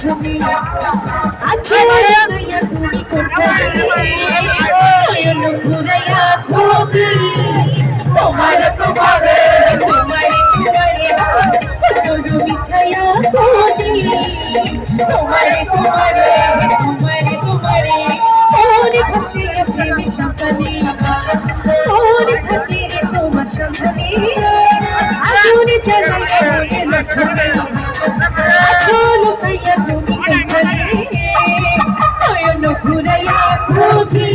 তুমি আছো লাগাইয়া তুমি কোথায় নয়ন ঘুরাইয়া খুঁজি তোমারে তোমারে তোমারে তোমারে তোর বিছায়া খুঁজি তোমারে তোমারে তোমারে তোমারে মনে ভাসে প্রেমের সন্তানে মনে থাকে রে তোমার সন্তানে আগুনে জ্বালাইয়া মনে লক্ষ্মণে আছো লুকাইয়া তুমি কোথায় নয়ন ঘুরাইয়া খুঁজি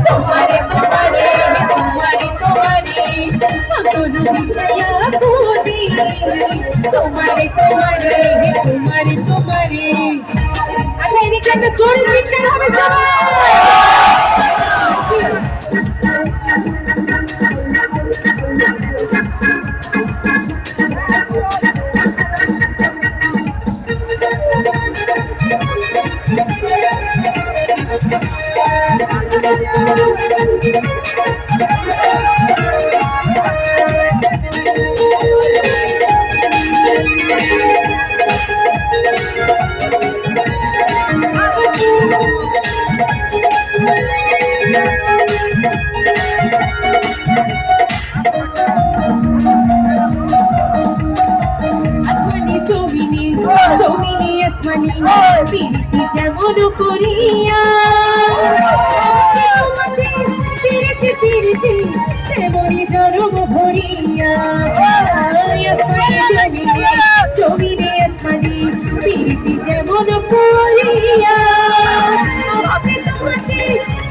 তোমারে তোমারে তোমারে তোমারে তোর বিছায়া খুঁজি তোমারে তোমারে তোমারে তোমারে আচ্ছা এদিকে একটা জোরে চিৎকার হবে সবাই জমিনি আসমানি প্রীতি যেমন করিয়া তোমাকে প্রীতি প্রীতি তেমনি জনম ভরিয়া আসমানি জমিনি আসমানি প্রীতি যেমন করিয়া আমাকে তোমাকে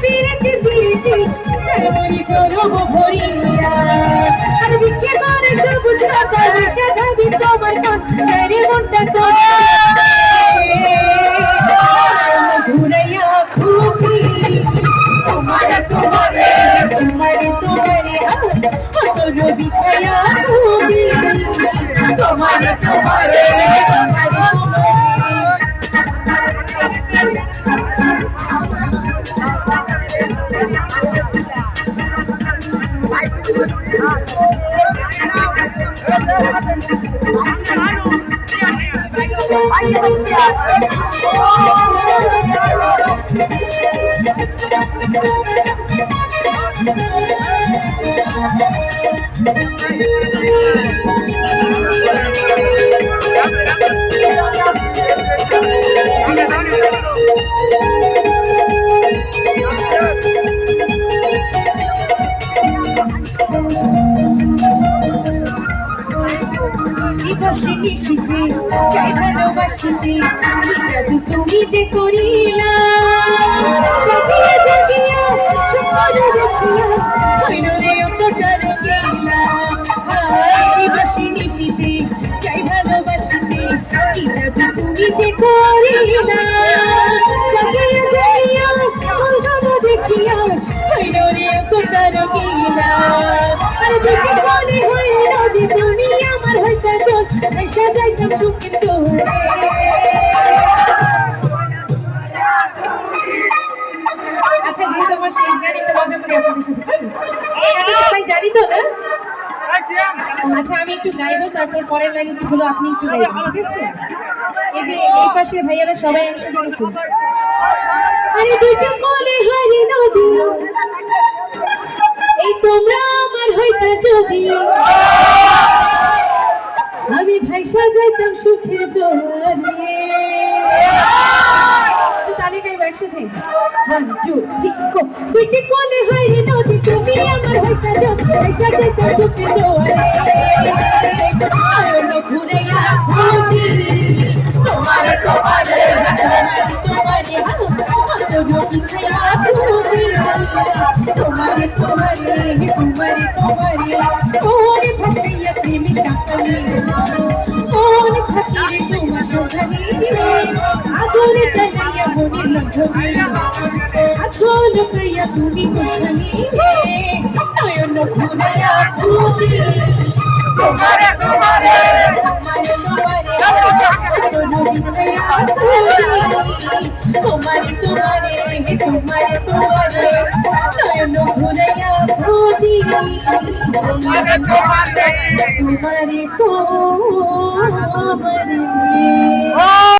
প্রীতি প্রীতি তেমনি জনম ভরিয়া আর বিকে করে সবুজ লতা বসে ভাবি তোমার নাম চারি মনটা ঘুরাইয়া খুঁজি তোমারে তোমারে তোমারে তোমারে তোর বিছায়া খুঁজি তোমারে তোমারে তোমারে নিশিতে চাই ভালোবাসিতে কি জাদু তুমি যে করিলা জাগিয়া জাগিয়া স্বপ্ন দেখিয়া হইল রে অন্তটার গেলা দিবাসী নিশিতে চাই ভালোবাসিতে কি জাদু তুমি যে করিলা জাগিয়া জাগিয়া স্বপ্ন দেখিয়া হইল রে অন্তটার গেলা আরে দেখে মনে হয় নদী তুমি আমার হইতা চল সাজাইতাম চোখে চোরে আচ্ছা যেহেতু আমার শেষ গান একটু মজা করি আপনাদের সাথে কি এই গানটা সবাই জানি তো না আচ্ছা আমি একটু গাইবো তারপর পরের লাইন গুলো আপনি একটু গাইবেন ঠিক আছে এই যে এই পাশে ভাইয়ারা সবাই একসাথে একটু আরে দুইটা কোলে হারি নদী এই তোমরা আমার হইতা যদি আমি ভাইসা যাইতাম সুখের জোয়ারে তো তালি গাইবো একসাথে 1 2 3 গো দুইটি কোলে হারি নদী তুমি আমার হইতা যদি ভাইসা যাইতাম সুখের জোয়ারে আয়ন ঘুরাইয়া খুঁজি তোমারে তোমারে তোমারে তোর বিছায়া খুঁজি তোমারে তোমারে তোমারে তোমারে ওরে ভাসাইয়া প্রেমী সাঁতারে মন থাকি রে তোমার সন্ধানে আদরে জানাইয়া মনের লক্ষ্যে আছো লুকাইয়া তুমি কোথানে নয়ন ঘুরাইয়া খুঁজি তোমারে তোমারে তোমারে তোমারে তোর বিছায়া খুঁজি তোমারে তোমারে তোমারে তোমারে নয়ন ঘুরাইয়া খুঁজি তোমারে তোমারে তোমারে তোমারে